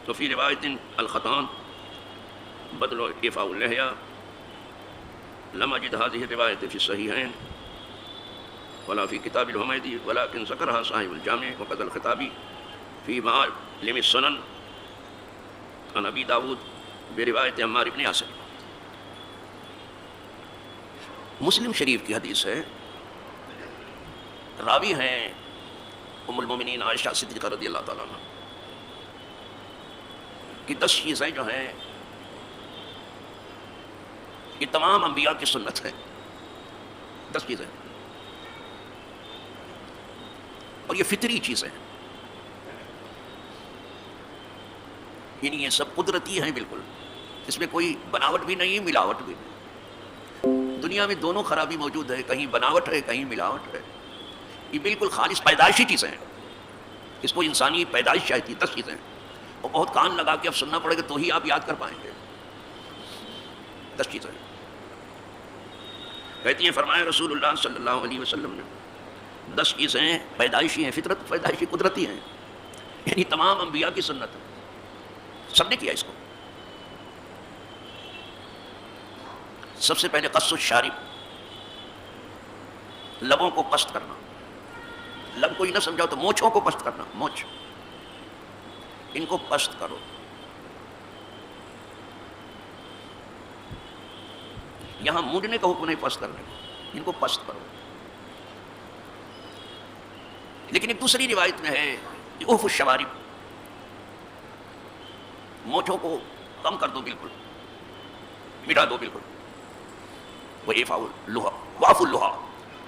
وفي رواية الختان بدل إيفاء اللحية. لم أجد هذه الرواية في الصحيحين ولا في كتاب الحميدي، ولكن ذكرها صاحب الجامع وقد الخطابي في معالم السنن عن أبي داود برواية عمار بن یاسر. مسلم شریف کی حدیث ہے، راوی ہیں ام المومنین عائشہ صدیقہ رضی اللہ تعالیٰ عنہ کہ 10 چیزیں جو ہیں یہ تمام انبیاء کی سنت ہے. 10 چیزیں اور یہ فطری چیزیں ہیں، یعنی یہ سب قدرتی ہیں بالکل، اس میں کوئی بناوٹ بھی نہیں ملاوٹ بھی نہیں. دنیا میں دونوں خرابی موجود ہے، کہیں بناوٹ ہے کہیں ملاوٹ ہے. یہ بالکل خالص پیدائشی چیزیں ہیں، اس کو انسانی پیدائش چاہتی ہے. 10 چیزیں ہیں اور بہت کان لگا کے اب سننا پڑے گا تو ہی آپ یاد کر پائیں گے. 10 چیزیں کہتی ہیں، فرمایا رسول اللہ صلی اللہ علیہ وسلم نے 10 چیزیں پیدائشی ہیں، فطرت پیدائشی قدرتی ہیں، یعنی تمام انبیاء کی سنت ہے، سب نے کیا اس کو. سب سے پہلے قص الشارب، لبوں کو پست کرنا. لب کوئی نہ سمجھاؤ تو مونچھوں کو پست کرنا، مونچھ ان کو پست کرو. یہاں مونڈنے کا حکم نہیں پست کرنے کو، ان کو پست کرو. لیکن ایک دوسری روایت میں ہے اوف الشوارب، مونچھوں کو کم کر دو، بالکل مٹا دو بالکل. وہ ایفاء اللحى واعفوا اللحى،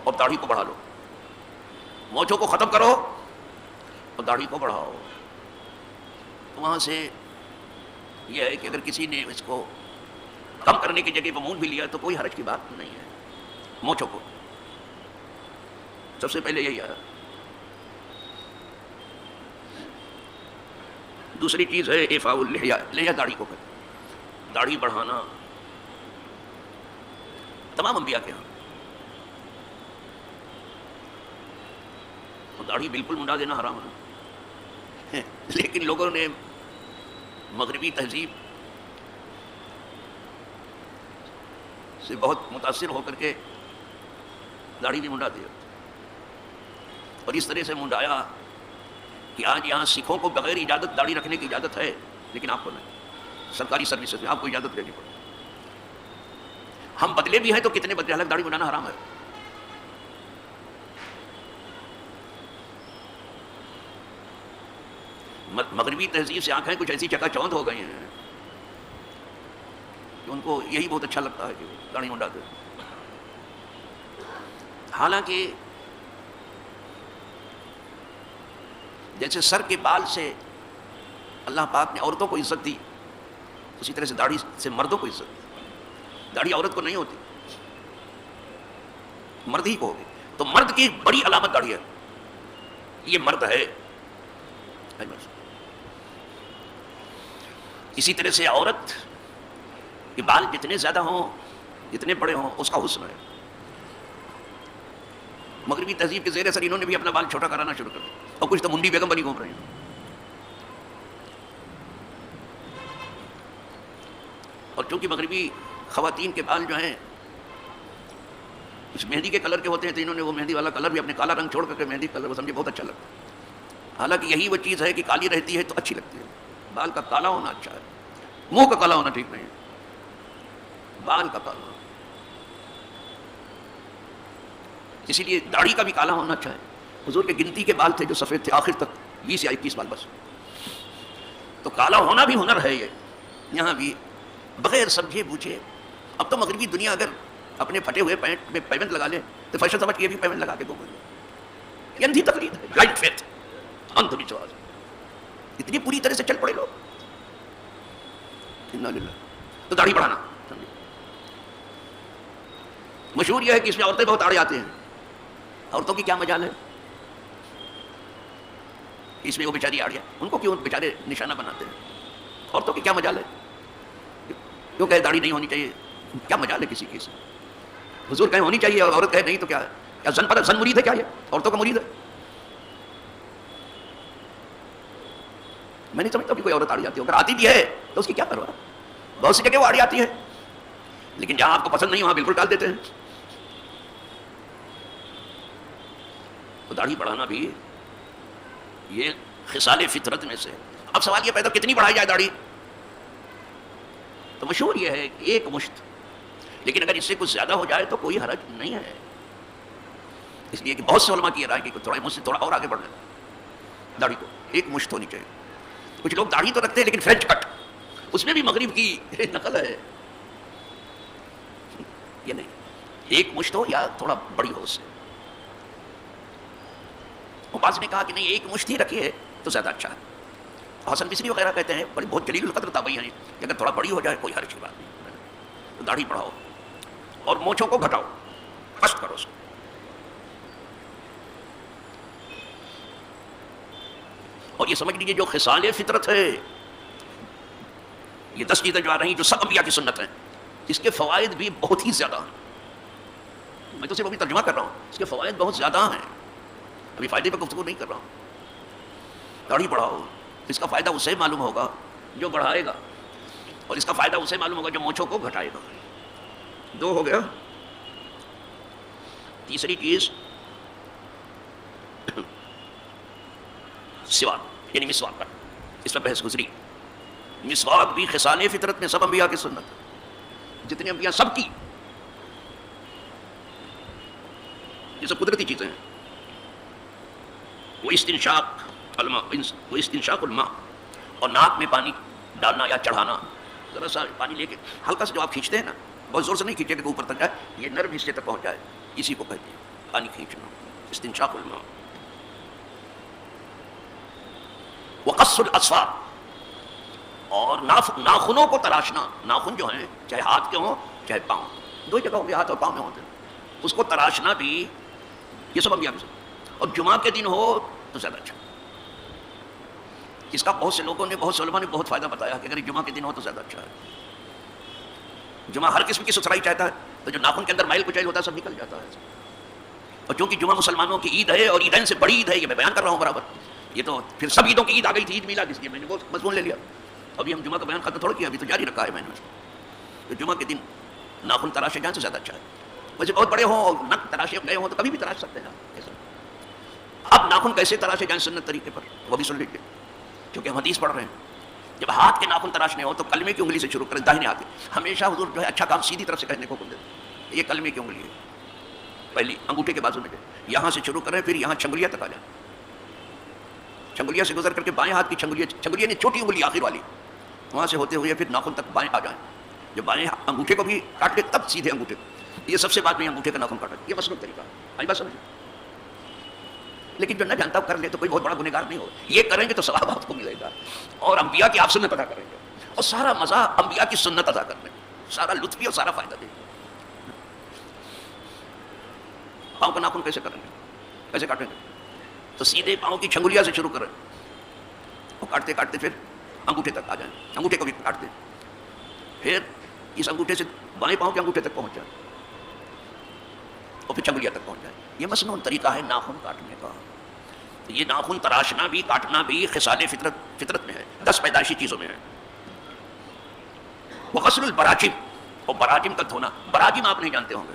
اور داڑھی کو بڑھا لو. مونچھوں کو ختم کرو اور داڑھی کو بڑھاؤ. تو وہاں سے یہ ہے کہ اگر کسی نے اس کو کم کرنے کی جگہ پہ مونڈ بھی لیا تو کوئی حرج کی بات نہیں ہے. مونچھوں کو سب سے پہلے یہی آیا. دوسری چیز ہے ایفاء اللحیہ، لحیہ داڑھی کو کہتے. داڑھی بڑھانا تمام انبیاء کے ہاں، داڑھی بالکل منڈا دینا حرام ہے. لیکن لوگوں نے مغربی تہذیب سے بہت متاثر ہو کر کے داڑھی بھی منڈا دیا، اور اس طرح سے منڈایا کہ آج یہاں سکھوں کو بغیر اجازت داڑھی رکھنے کی اجازت ہے، لیکن آپ کو نہیں. سرکاری سروسز میں آپ کو اجازت لینی پڑے. ہم بدلے بھی ہیں تو کتنے بدلے، حالانکہ داڑھی بنانا حرام ہے. مغربی تہذیب سے آنکھیں کچھ ایسی چکا چوندھ ہو گئی ہیں کہ ان کو یہی بہت اچھا لگتا ہے کہ داڑھی منڈاتے. حالانکہ جیسے سر کے بال سے اللہ پاک نے عورتوں کو عزت دی، اسی طرح سے داڑھی سے مردوں کو عزت دی. داڑھی عورت کو نہیں ہوتی، مرد ہی کو ہوگی. تو مرد کی بڑی علامت داڑھی ہے، یہ مرد ہے. اسی طرح سے عورت کے بال جتنے زیادہ ہوں، جتنے بڑے ہوں، اس کا حسن ہے. مغربی تہذیب کے زیر اثر انہوں نے بھی اپنا بال چھوٹا کرانا شروع کر دیا، اور کچھ تو منڈی بیگم بنی گھوم رہے ہیں. اور چونکہ مغربی خواتین کے بال جو ہیں کچھ مہندی کے کلر کے ہوتے ہیں، تو انہوں نے وہ مہندی والا کلر بھی اپنے کالا رنگ چھوڑ کر کے مہندی کلر کو سمجھے بہت اچھا لگتا ہے. حالانکہ یہی وہ چیز ہے کہ کالی رہتی ہے تو اچھی لگتی ہے. بال کا کالا ہونا اچھا ہے، منہ کا کالا ہونا ٹھیک نہیں ہے، بال کا کالا. اسی لیے داڑھی کا بھی کالا ہونا اچھا ہے. حضور کے گنتی کے بال تھے جو سفید تھے آخر تک 20 یا 21 بال بس. تو کالا ہونا بھی ہنر ہے. یہ یہاں بھی بغیر سمجھے بوجھے. اب تو مغربی دنیا اگر اپنے پھٹے ہوئے پینٹ میں پیوند لگا لے تو فیشن سمجھ کے یہ بھی پیوند لگا کے گھوم گے. یہ اندھی تقلید ہے، بلائنڈ فیتھ، اندھ وشواس. اتنی پوری طرح سے چل پڑے لوگ. تو داڑھی بڑھانا مشہور یہ ہے کہ اس میں عورتیں بہت آڑے آتے ہیں. عورتوں کی کیا مجال ہے اس میں؟ وہ بیچاری آڑیا، ان کو کیوں بیچارے نشانہ بناتے ہیں؟ عورتوں کی کیا مجال ہے؟ کیوں کہے داڑھی نہیں ہونی چاہیے؟ کیا مجال ہے کسی کی؟ حضور کہیں ہونی چاہیے اور عورت کہے نہیں تو کیا ہے؟ کیا زن مرید ہے؟ کیا یہ عورتوں کا مرید ہے؟ میں نہیں سمجھتا بھی کوئی عورت آڑی آتی ہے، اگر آتی بھی ہے تو اس کی کیا کروا، بہت سی جگہ وہ آڑی آتی ہے، لیکن جہاں آپ کو پسند نہیں وہاں بالکل ڈال دیتے ہیں. تو داڑھی بڑھانا بھی یہ خصال فطرت میں سے. اب سوال یہ پیدا کتنی بڑھائی جائے داڑھی؟ تو مشہور یہ ہے کہ ایک مشت، لیکن اگر اس سے کچھ زیادہ ہو جائے تو کوئی حرج نہیں ہے، اس لیے کہ بہت سے علماء کی رائے کہ تھوڑا مجھ سے تھوڑا اور آگے بڑھ جائے، داڑھی کو ایک مشت ہونی چاہیے. کچھ لوگ داڑھی تو رکھتے ہیں لیکن فرینچ کٹ، اس میں بھی مغرب کی نقل ہے. یہ نہیں، ایک مشت ہو یا تھوڑا بڑی ہو اس سے. بعض نے کہا کہ نہیں ایک مشت ہی رکھیے تو زیادہ اچھا ہے. حسن بصری وغیرہ کہتے ہیں بڑی بہت جلیل القدر تابعی ہیں کہ اگر تھوڑا بڑی ہو جائے کوئی حرج کی بات نہیں، تو داڑھی بڑھاؤ اور مونچھوں کو گھٹاؤ، پست کرو اس کو. اور یہ سمجھ لیجیے جو خصال فطرت ہے، یہ 10 چیزیں جو آ رہی ہیں جو سب انبیاء کی سنت ہیں، اس کے فوائد بھی بہت ہی زیادہ ہیں. میں تو صرف ابھی ترجمہ کر رہا ہوں، اس کے فوائد بہت زیادہ ہیں، ابھی فائدے پہ گفتگو نہیں کر رہا ہوں. داڑھی بڑھاؤ، اس کا فائدہ اسے معلوم ہوگا جو بڑھائے گا، اور اس کا فائدہ اسے معلوم ہوگا جو مونچھوں کو گھٹائے گا. 2 ہو گیا. تیسری چیز سواک یعنی مسواک کا، اس پر بحث گزری. مسواک بھی خصال فطرت میں سب انبیاء کی سنت، جتنے انبیاء سب کی، یہ سب قدرتی چیزیں ہیں. وہ استنشاق الماء، اور ناک میں پانی ڈالنا یا چڑھانا، ذرا سا پانی لے کے ہلکا سے جو آپ کھینچتے ہیں نا، بہت زور سے نہیں کھینچے کہ اوپر تک جائے، یہ نرم حصے تک پہنچ جائے، اسی کو کہتے ہیں پانی کھینچنا، استنشاق الماء. وقص الاظفار، اور ناخنوں کو تراشنا. ناخن جو ہیں چاہے ہاتھ کے ہوں چاہے پاؤں، 2 جگہ ہوں گے، ہاتھ اور پاؤں میں ہوتے ہیں، اس کو تراشنا بھی یہ سب انبیاء کی سنت. اور جمعہ کے دن ہو تو زیادہ اچھا. اس کا بہت سے لوگوں نے، بہت سے علماء نے بہت فائدہ بتایا کہ اگر جمعہ کے دن ہو تو زیادہ اچھا ہے. جمعہ ہر قسم کی ستھرائی چاہتا ہے، تو جو ناخن کے اندر میل کچیل ہوتا ہے سب نکل جاتا ہے. اور چونکہ جمعہ مسلمانوں کی عید ہے اور عیدین سے بڑی عید ہے، یہ میں بیان کر رہا ہوں برابر، یہ تو پھر سب عیدوں کی عید آ گئی تھی، عید میلاد، اس لیے میں نے وہ مضمون لے لیا. ابھی ہم جمعہ کا بیان ختم تھوڑا کیا، ابھی تو جاری رکھا ہے میں نے. تو جمعہ کے دن ناخن تراشے جائیں تو زیادہ اچھا ہے. ویسے بہت بڑے ہوں اور نک تراشے گئے ہوں تو کبھی بھی تراش سکتے ہیں. اب ناخن کیسے تراشے جائیں سنت طریقے پر، وہ بھی سن لیجیے، کیونکہ ہم حدیث پڑھ رہے ہیں. جب ہاتھ کے ناخن تراشنے ہو تو کلمے کی انگلی سے شروع کریں، داہنے ہاتھ. ہمیشہ حضور جو ہے اچھا کام سیدھی طرف سے کہنے کو بول دیتے، یہ کلمے کی انگلی ہے. پہلی انگوٹھے کے بازو میں یہاں سے شروع کریں، پھر یہاں چھنگلیہ تک آ جائیں، چھنگلیہ سے گزر کر کے بائیں ہاتھ کی چھنگلیہ نے چھوٹی انگلی آخر والی، وہاں سے ہوتے ہوئے پھر ناخن تک بائیں آ جائیں. جب بائیں انگوٹھے کو بھی کاٹ لے تب سیدھے انگوٹھے کو. یہ سب سے بعد میں انگوٹھے کا ناخن کاٹا، یہ مسلوک طریقہ ہے. آئی بات سمجھ. لیکن جو نہ جانتا کر لے تو کوئی بہت بڑا گنہگار نہیں ہوگا. یہ کریں گے تو ثواب آپ کو ملے گا، اور انبیاء کی آپ سنت ادا کریں گے، اور سارا مزہ انبیاء کی سنت ادا کرنے، سارا لطف بھی اور سارا فائدہ دے گا. پاؤں کا ناخن کیسے کریں گے، کیسے کاٹیں گے؟ تو سیدھے پاؤں کی چھنگلیاں سے شروع کریں، اور کاٹتے کاٹتے پھر انگوٹھے تک آ جائیں، انگوٹھے کو بھی کاٹ دیں، پھر اس انگوٹھے سے بائیں پاؤں کے انگوٹھے تک پہنچ جائیں، اور پھر چھنگلیاں تک پہنچ جائیں. یہ مسنون طریقہ ہے ناخن کاٹنے کا. تو یہ ناخن تراشنا بھی کاٹنا بھی خصال فطرت میں ہے، 10 پیدائشی چیزوں میں ہے. وغسل البراجم، اور براجم کا دھونا. براجم آپ نہیں جانتے ہوں گے،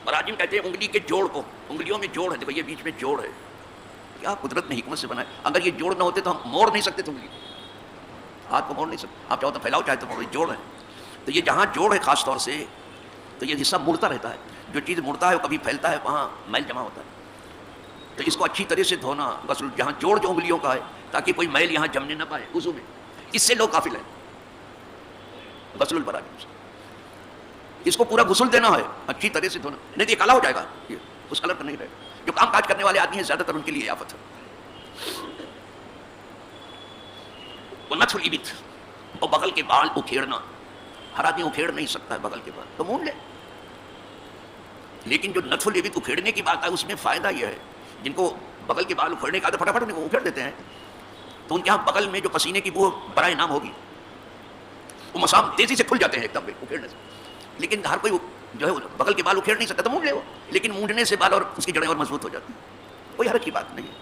براجم کہتے ہیں انگلی کے جوڑ کو، انگلیوں میں جوڑ ہے، دیکھو یہ بیچ میں جوڑ ہے، کیا قدرت نے حکمت سے بنائے. اگر یہ جوڑ نہ ہوتے تو ہم موڑ نہیں سکتے تھے انگلی، ہاتھ کو موڑ نہیں سکتے. آپ چاہو تو پھیلاؤ، چاہے تو موڑو، جوڑ ہے. تو یہ جہاں جوڑ ہے خاص طور سے، تو یہ حصہ مڑتا رہتا ہے. جو چیز مڑتا ہے وہ کبھی پھیلتا ہے، وہاں میل جمع ہوتا ہے. تو اس کو اچھی طرح سے دھونا، غسل جہاں جوڑ جو انگلیوں کا ہے، تاکہ کوئی میل یہاں جمنے نہ پائے وضو میں. اس سے لوگ قافل ہیں، غسل البراجم سے. اس کو پورا غسل دینا ہے، اچھی طرح سے دھونا، نہیں تو یہ کالا ہو جائے گا. یہ اس کلر کا نہیں رہے گا. جو کام کاج کرنے والے آدمی ہیں زیادہ تر ان کے لیے آفت ہے. ونتف الابط، اور بغل کے بال اکھیڑنا. ہر آدمی اکھیڑ نہیں سکتا ہے بغل کے بال، تو مون لے. لیکن جو نتف الابط اکھیڑنے کی بات ہے اس میں فائدہ یہ ہے، جن کو بغل کے بال اکھیڑنے کا عادت فٹافٹ اکھیڑ دیتے ہیں، تو ان کے یہاں بغل میں جو پسینے کی بو برائے نام ہوگی، وہ مسام تیزی سے کھل جاتے ہیں ایک دم اکھیڑنے سے. لیکن ہر کوئی جو ہے بغل کے بال اکھیڑ نہیں سکتا، تو مونڈ لے وہ. لیکن مونڈنے سے بال اور اس کی جڑیں اور مضبوط ہو جاتی ہیں، کوئی حرج کی بات نہیں ہے.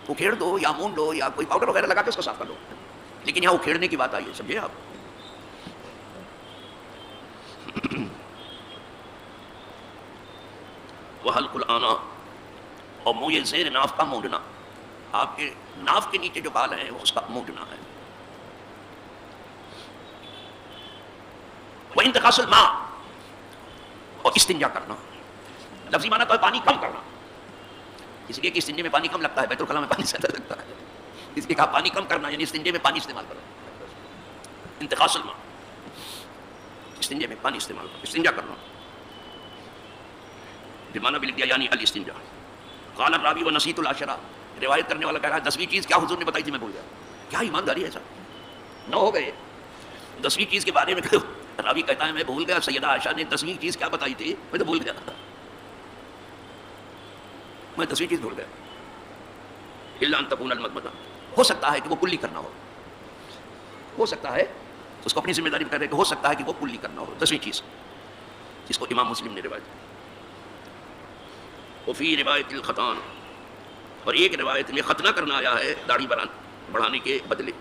اکھیڑ دو یا مون لو یا کوئی پاؤڈر وغیرہ لگا کے اس کو صاف کر لو، لیکن یہاں اکھیڑنے کی بات آئی ہے، سمجھے آپ؟ وحلق العانہ، اور منہ زیر ناف کا مونڈنا، آپ کے ناف کے نیچے جو بال ہیں وہ اس کا مونڈنا ہے۔ وانتقاص الماء، اور استنجا کرنا، لفظی معنی تو ہے پانی کم کرنا، اس لیے کہ استنجے میں پانی کم لگتا ہے، بیت الخلاء میں پانی زیادہ لگتا ہے، اس لیے کہا پانی کم کرنا، یعنی استنجے میں پانی استعمال کرنا۔ انتقاص الماء، استنجے میں پانی استعمال کرنا، استنجا کرنا، بمعنی بھی لکھ دیا یعنی الاستنجا۔ قال الراوی ونسیت العشرہ، روایت کرنے والا کہہ رہا ہے 10ویں چیز کیا حضور نے بتائی تھی میں بھول گیا۔ کیا ایمانداری ہے صاحب، 9 ہو گئے، 10ویں چیز کے بارے میں راوی کہتا ہے میں بھول گیا، سیدہ عائشہ نے 10ویں چیز کیا بتائی تھی میں تو بھول گیا، میں 10ویں چیز بھول گیا۔ الا ان تکون المضمضہ، ہو سکتا ہے کہ وہ کلی کرنا ہو سکتا ہے، اس کو اپنی ذمہ داری کر رہے کہ ہو سکتا ہے کہ وہ کلی کرنا ہو، 10ویں چیز جس کو امام مسلم نے روایت کی۔ وفی روایت الختان، اور ایک روایت میں ختنہ کرنا آیا ہے داڑھی بڑھانے کے بدلے،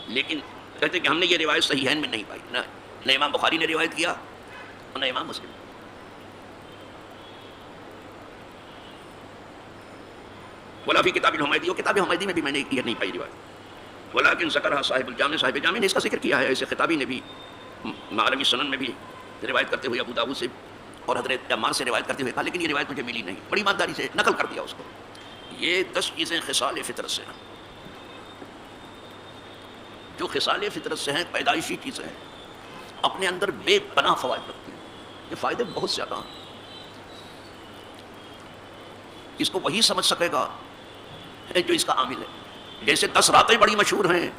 لیکن کہتے کہ ہم نے یہ روایت صحیحین میں نہیں پائی، نہ امام بخاری نے روایت کیا اور نہ امام مسلم۔ ولا فی کتاب الحمیدی، اور کتاب حمیدی میں بھی میں نے یہ نہیں پائی روایت، ولیکن ذکرها صاحب الجامع، صاحب جامع نے اس کا ذکر کیا ہے، ایسے خطابی نے بھی معالم السنن میں بھی روایت کرتے ہوئے ابو داؤد سے اور حضرت عمار سے روایت کرتے ہوئے کہا لیکن یہ روایت مجھے ملی نہیں، بڑی ایمانداری سے نقل کر دیا اس کو۔ یہ 10 چیزیں خصال فطرت سے ہیں، جو خصال فطرت سے ہیں، پیدائشی چیزیں ہیں، اپنے اندر بے پناہ فوائد رکھتی ہیں، یہ فائدے بہت زیادہ ہیں، اس کو وہی سمجھ سکے گا جو اس کا عامل ہے۔ جیسے 10 راتیں بڑی مشہور ہیں،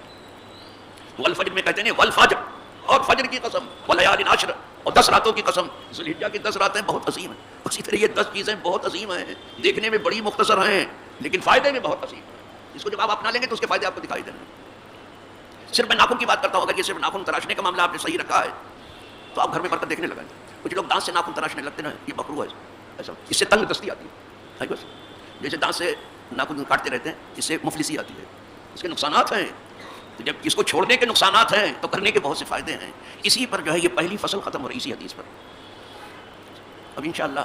والفجر میں کہتے ہیں والفجر، اور فجر کی قسم، ولیال عشر، اور 10 راتوں کی قسم، ذوالحجہ کی 10 راتیں بہت عظیم ہیں، اسی طرح یہ 10 چیزیں بہت عظیم ہیں، دیکھنے میں بڑی مختصر ہیں لیکن فائدے میں بہت عظیم ہیں، اس کو جب آپ اپنا لیں گے تو اس کے فائدے آپ کو دکھائی دیں گے۔ صرف میں ناخن کی بات کرتا ہوں، اگر یہ صرف ناخن تراشنے کا معاملہ آپ نے صحیح رکھا ہے تو آپ گھر میں برکت دیکھنے لگیں گے۔ کچھ لوگ دانت سے ناخن تراشنے لگتے ہیں، یہ مکروہ ہے، ایسا اس سے تنگ دستی آتی ہے، بس جیسے دانت سے ناخن کاٹتے رہتے ہیں اس سے مفلسی آتی ہے، اس کے نقصانات ہیں، تو جب اس کو چھوڑنے کے نقصانات ہیں تو کرنے کے بہت سے فائدے ہیں۔ اسی پر جو ہے یہ پہلی فصل ختم ہو رہی اسی حدیث پر۔ اب انشاءاللہ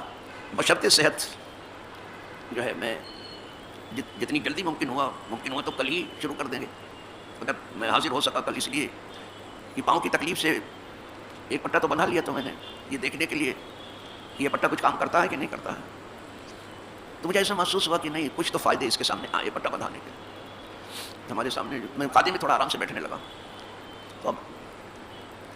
بشرط صحت جو ہے میں جتنی جلدی ممکن ہوا تو کل ہی شروع کر دیں گے، اگر میں حاضر ہو سکا کل، اس لیے کہ پاؤں کی تکلیف سے ایک پٹا تو بنا لیا تو میں نے یہ دیکھنے کے لیے کہ یہ پٹا کچھ کام کرتا ہے کہ نہیں کرتا ہے، تو مجھے ایسا محسوس ہوا کہ نہیں کچھ تو فائدے اس کے سامنے آئے پٹا بندھانے کے ہمارے سامنے۔ میں قاضی میں تھوڑا آرام سے بیٹھنے لگا تو اب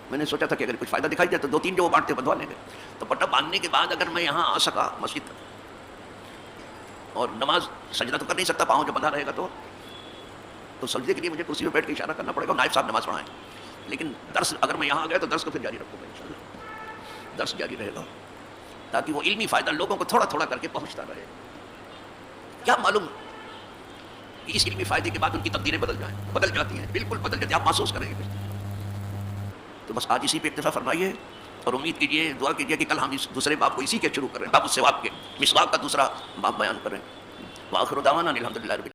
میں نے سوچا تھا کہ اگر کچھ فائدہ دکھائی دیا تو 2-3 جو وہ بانٹتے بندھوا لیں گے، تو پٹا باندھنے کے بعد اگر میں یہاں آ سکا مسجد تک اور نماز سجدہ تو کر نہیں سکتا پاؤں جو بندھا رہے گا تو سجدے کے لیے مجھے کرسی پہ بیٹھ کے اشارہ کرنا پڑے گا، نائب صاحب نماز پڑھائیں، لیکن درس اگر میں یہاں آ گیا تو درس کو پھر جاری رکھوں گا انشاءاللہ، درس جاری رہے گا تاکہ وہ علمی فائدہ لوگوں کو تھوڑا تھوڑا کر کے پہنچتا رہے۔ کیا معلوم کہ اس علمی فائدے کے بعد ان کی تقدیریں بدل جاتی ہیں، بالکل بدل جاتی ہیں، آپ محسوس کریں گے۔ تو بس آج اسی پہ اکتفا فرمائیے اور امید کیجیے، دعا کیجیے کہ کل ہم اس دوسرے باب کو اسی کے شروع کریں، باب السواک کے، مسواک کا دوسرا باب بیان کریں۔ وآخر دعوانا الحمدللہ رب